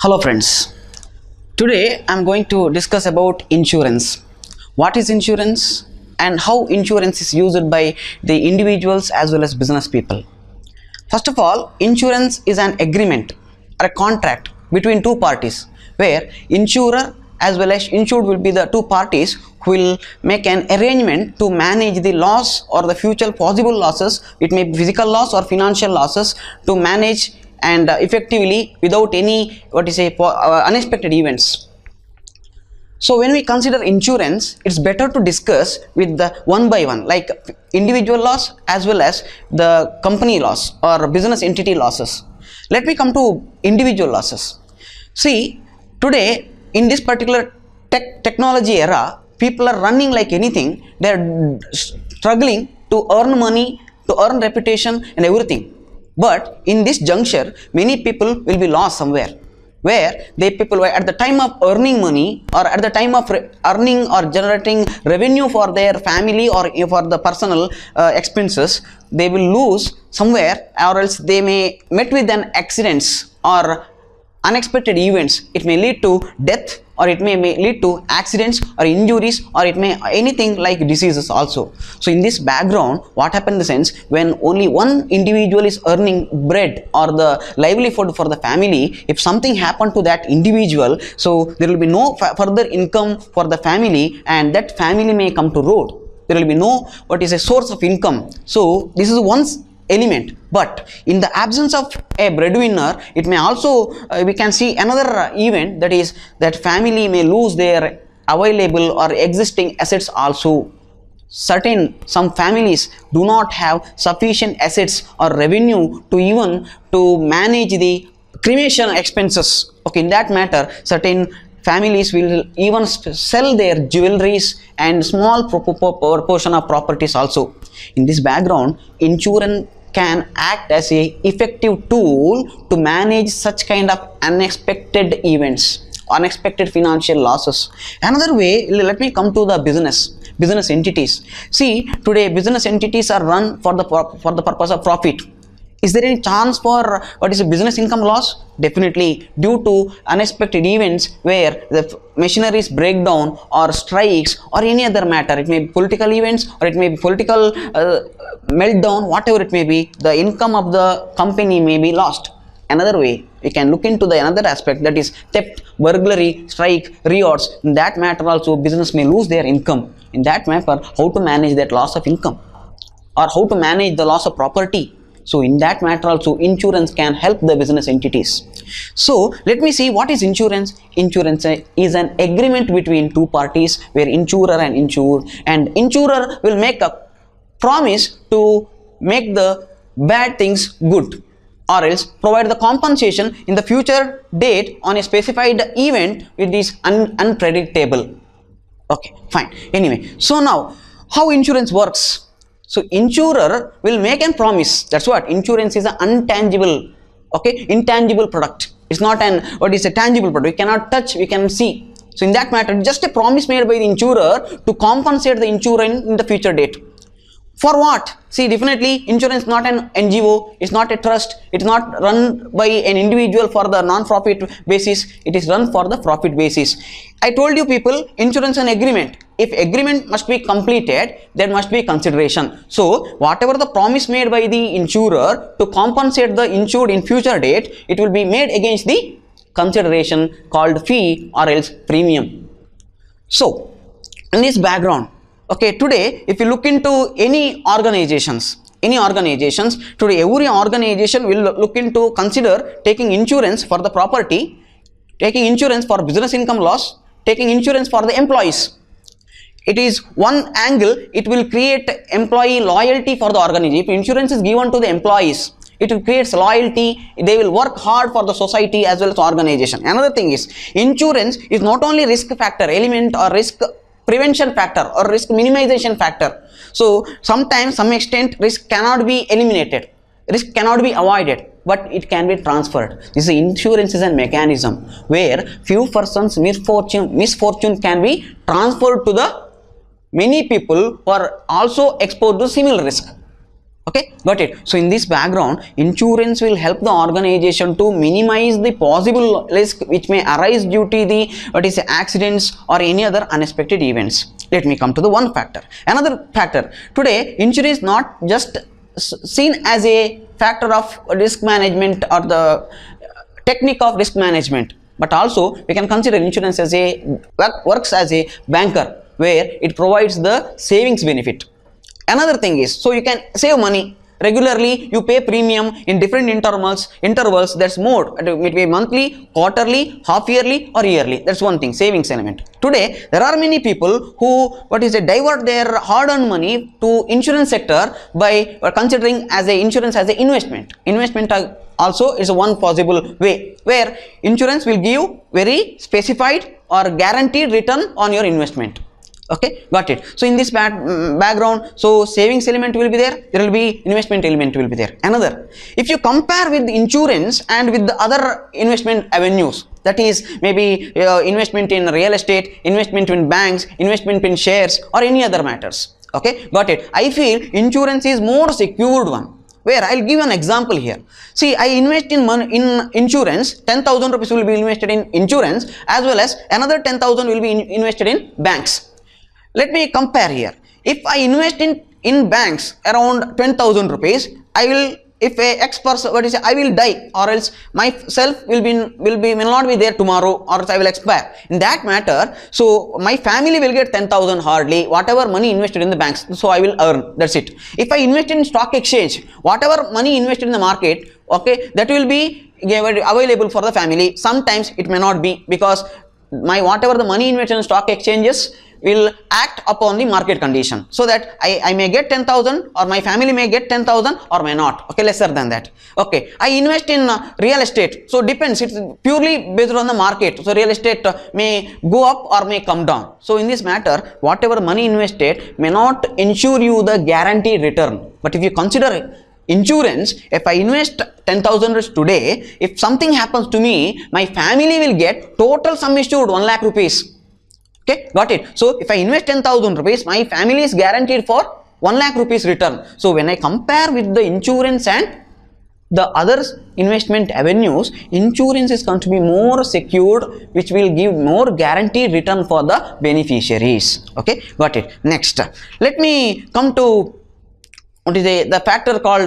Hello friends, today I am going to discuss about insurance. What is insurance and how insurance is used by the individuals as well as business people. First of all, insurance is an agreement or a contract between two parties where insurer as well as insured will be the two parties who will make an arrangement to manage the loss or the future possible losses. It may be physical loss or financial losses to manage and effectively without any unexpected events. So when we consider insurance, it's better to discuss with the one by one, like individual loss as well as the company loss or business entity losses. Let me come to individual losses. See, today in this particular technology era, people are running like anything. They are struggling to earn money, to earn reputation and everything. But in this juncture, many people will be lost somewhere, where people were at the time of earning money or at the time of earning or generating revenue for their family or for the personal expenses, they will lose somewhere, or else they may met with an accidents or unexpected events. It may lead to death, or it may lead to accidents or injuries, or it may anything like diseases also. So in this background, what happened in the sense, when only one individual is earning bread or the livelihood for the family, if something happened to that individual, so there will be no further income for the family, and that family may come to road. There will be no a source of income. So this is one element. But in the absence of a breadwinner, it may also we can see another event, that is that family may lose their available or existing assets also. Some families do not have sufficient assets or revenue to even to manage the cremation expenses. Okay, in that matter, certain families will even sell their jewelries and small portion of properties also. In this background, insurance can act as a effective tool to manage such kind of unexpected events, unexpected financial losses. Another way, let me come to the business entities. See, today business entities are run for the purpose of profit. Is there any chance for business income loss? Definitely, due to unexpected events where the machineries break down or strikes or any other matter. It may be political events or it may be political meltdown, whatever it may be, the income of the company may be lost. Another way, we can look into the another aspect, that is theft, burglary, strike, riots. In that matter also, business may lose their income. In that matter, how to manage that loss of income or how to manage the loss of property. So in that matter also, insurance can help the business entities. So let me see, what is insurance. Insurance is an agreement between two parties where insurer and insured, and insurer will make a promise to make the bad things good, or else provide the compensation in the future date on a specified event which is unpredictable. Okay, fine. Anyway, so now how insurance works. So insurer will make a promise. That's what insurance is, an intangible product. It's not a tangible product. We cannot touch, we can see. So in that matter, just a promise made by the insurer to compensate the insurer in the future date. For what? See, definitely insurance is not an NGO, it's not a trust, it's not run by an individual for the non-profit basis, it is run for the profit basis. I told you people, insurance and agreement. If agreement must be completed, there must be consideration. So, whatever the promise made by the insurer to compensate the insured in future date, it will be made against the consideration called fee or else premium. So, in this background, okay, today if you look into any organizations, today every organization will look into consider taking insurance for the property, taking insurance for business income loss, taking insurance for the employees. It is one angle, it will create employee loyalty for the organization. If insurance is given to the employees, it will create loyalty, they will work hard for the society as well as organization. Another thing is, insurance is not only risk factor element or risk prevention factor or risk minimization factor. So sometimes, some extent, risk cannot be eliminated, risk cannot be avoided, but it can be transferred. This insurance is a mechanism where few persons misfortune can be transferred to the many people who are also exposed to similar risk. Okay, got it. So in this background, insurance will help the organization to minimize the possible risk which may arise due to the accidents or any other unexpected events. Let me come to the one factor. Another factor, today insurance is not just seen as a factor of risk management or the technique of risk management, but also we can consider insurance as a works as a banker, where it provides the savings benefit. Another thing is, so you can save money regularly, you pay premium in different intervals, that's more, it may be monthly, quarterly, half yearly or yearly. That's one thing, savings element. Today there are many people who divert their hard-earned money to insurance sector by considering as a insurance as a investment. Also is one possible way where insurance will give very specified or guaranteed return on your investment. Okay, got it. So in this background, so savings element will be there will be investment element will be there. Another, if you compare with insurance and with the other investment avenues, that is maybe investment in real estate, investment in banks, investment in shares or any other matters. Okay, got it. I feel insurance is more secured one, where I'll give an example here. See, I invest in insurance, 10,000 rupees will be invested in insurance, as well as another 10,000 will be invested in banks. Let me compare here. If I invest in banks around 10,000 rupees, I will, if a X person, I will die, or else myself will not be there tomorrow, or else I will expire. In that matter, so my family will get 10,000 hardly, whatever money invested in the banks, so I will earn. That's it. If I invest in stock exchange, whatever money invested in the market, okay, that will be available for the family. Sometimes it may not be, because whatever the money invested in stock exchanges will act upon the market condition, so that I may get 10,000 or my family may get 10,000 or may not, okay, lesser than that. Okay, I invest in real estate, so depends, it's purely based on the market, so real estate may go up or may come down. So in this matter, whatever money invested may not ensure you the guaranteed return. But if you consider insurance, if I invest 10,000 today, if something happens to me, my family will get total sum assured 1 lakh rupees. Okay, got it. So if I invest 10,000 rupees, my family is guaranteed for 1 lakh rupees return. So when I compare with the insurance and the other investment avenues, insurance is going to be more secured, which will give more guaranteed return for the beneficiaries. Okay, got it. Next, let me come to the factor called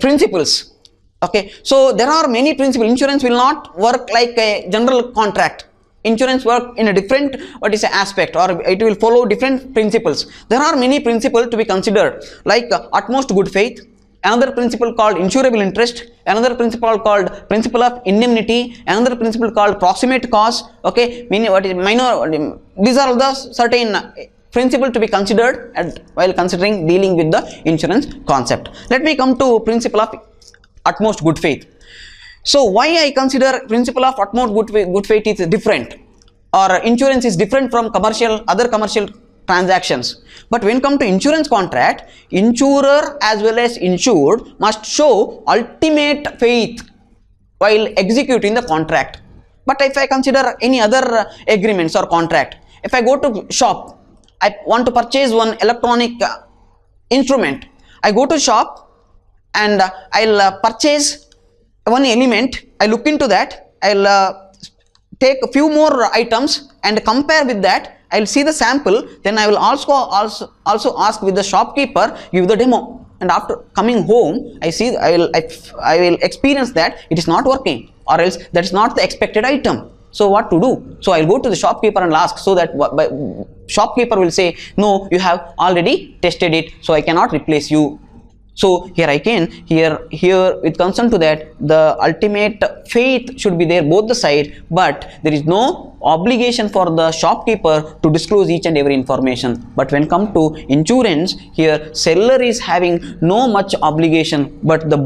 principles. Okay, so there are many principles. Insurance will not work like a general contract. Insurance work in a different aspect, or it will follow different principles. There are many principles to be considered, like utmost good faith, another principle called insurable interest, another principle called principle of indemnity, another principle called proximate cause. Okay, meaning these are the certain principle to be considered while considering dealing with the insurance concept. Let me come to principle of utmost good faith. So why I consider principle of utmost good faith is different, or insurance is different from other commercial transactions. But when come to insurance contract, insurer as well as insured must show ultimate faith while executing the contract. But if I consider any other agreements or contract, if I go to shop, I want to purchase one electronic instrument, I go to shop and I'll purchase one element, I look into that, I'll take a few more items and compare with that, I'll see the sample, then I will also ask with the shopkeeper, give the demo, and after coming home, I will experience that it is not working, or else that is not the expected item. So what to do? So I'll go to the shopkeeper and ask, so that shopkeeper will say, no, you have already tested it, so I cannot replace you. So here I can, here with concern to that, the ultimate faith should be there both the side, but there is no obligation for the shopkeeper to disclose each and every information. But when come to insurance, here seller is having no much obligation, but the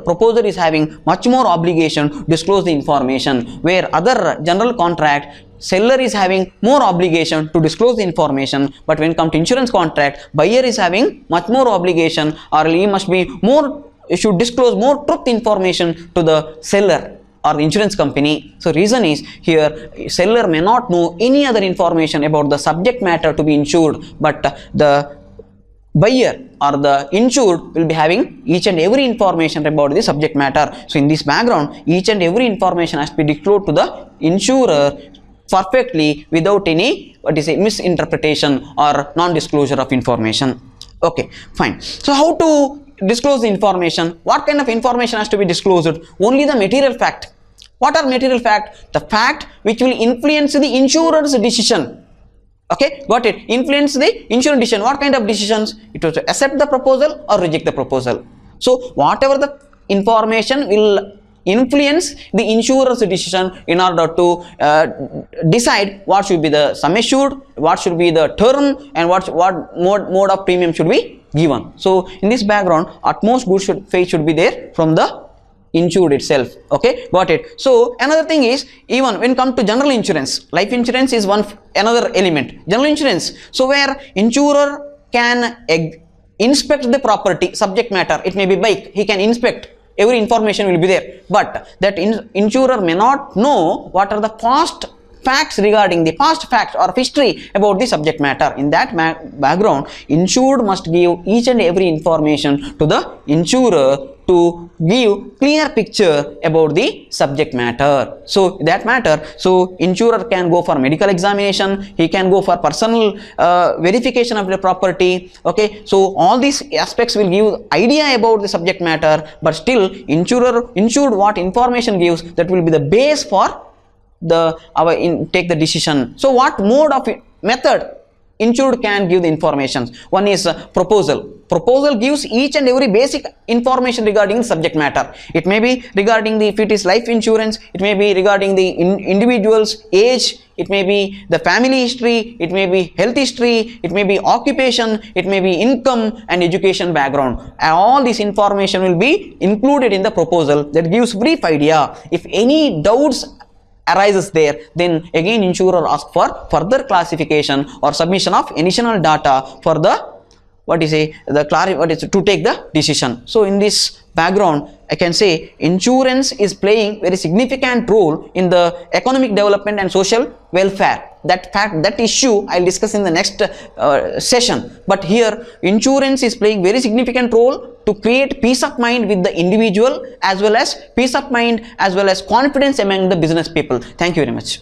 proposer is having much more obligation to disclose the information, where other general contract, seller is having more obligation to disclose the information. But when come to insurance contract, buyer is having much more obligation, or he should disclose more truth information to the seller or the insurance company. So reason is, here seller may not know any other information about the subject matter to be insured, but the buyer or the insured will be having each and every information about the subject matter. So in this background, each and every information has to be disclosed to the insurer perfectly without any misinterpretation or non-disclosure of information. Okay, fine. So how to disclose the information? What kind of information has to be disclosed? Only the material fact. What are material fact? The fact which will influence the insurer's decision. Okay, got it? Influence the insurance decision. What kind of decisions? It was to accept the proposal or reject the proposal. So whatever the information will influence the insurer's decision in order to decide what should be the sum assured, what should be the term, and what mode of premium should be given. So in this background, utmost good faith should be there from the insured itself. Okay, got it? So another thing is, even when come to general insurance, life insurance is another element. General insurance, so where insurer can inspect the property subject matter, it may be bike, he can inspect, every information will be there, but that insurer may not know what are the past facts regarding the past facts or history about the subject matter. In that background, insured must give each and every information to the insurer to give clear picture about the subject matter. So that matter, so insurer can go for medical examination, he can go for personal verification of the property. Okay, so all these aspects will give idea about the subject matter, but still insured what information gives, that will be the base for take the decision. So what mode of method insured can give the information? One is proposal. Proposal gives each and every basic information regarding subject matter. It may be regarding if it is life insurance, it may be regarding the individual's age, it may be the family history, it may be health history, it may be occupation, it may be income and education background. And all this information will be included in the proposal. That gives brief idea. If any doubts arises there, then again insurer asks for further classification or submission of additional data for the to take the decision. So in this background, I can say insurance is playing very significant role in the economic development and social welfare. That issue I'll discuss in the next session. But here insurance is playing very significant role to create peace of mind with the individual, as well as peace of mind as well as confidence among the business people. Thank you very much.